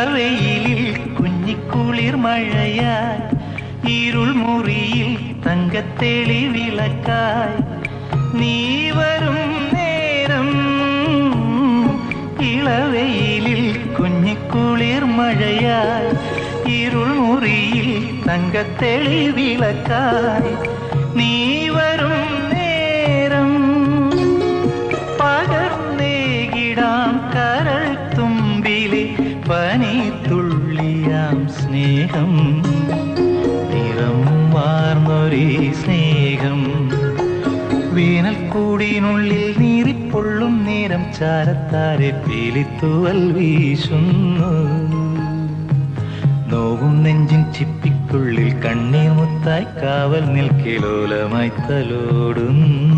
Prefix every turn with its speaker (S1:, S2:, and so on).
S1: ഇളവെയിലിൽ കുഞ്ഞിക്കുളിർ മഴയായി ഇരുൾ മുറിയിൽ തങ്കത്തെളി വിളക്കായി നീ വരും നേരം ഇളവെയിലിൽ കുഞ്ഞിക്കുളിർ മഴയായി ഇരുൾ മുറിയിൽ തങ്കത്തെളി വിളക്കായി നീ വരും നേരം പകർന്നേകിടാം കരൾ തുമ്പിലെ പനിത്തുള്ളിയാം സ്നേഹം നിറം വാർന്നൊരേ സ്നേഹം വേനൽക്കൂടിനുള്ളിൽ നീറിപ്പൊള്ളും നേരം ചാരത്താരെ പീലിത്തൂവൽ വീശുന്നു നോവും നെഞ്ചിൻ ചിപ്പിക്കുള്ളിൽ കണ്ണീർ മുത്തായി കാവൽ നിൽക്കിലോലമായി തലോടുന്നു.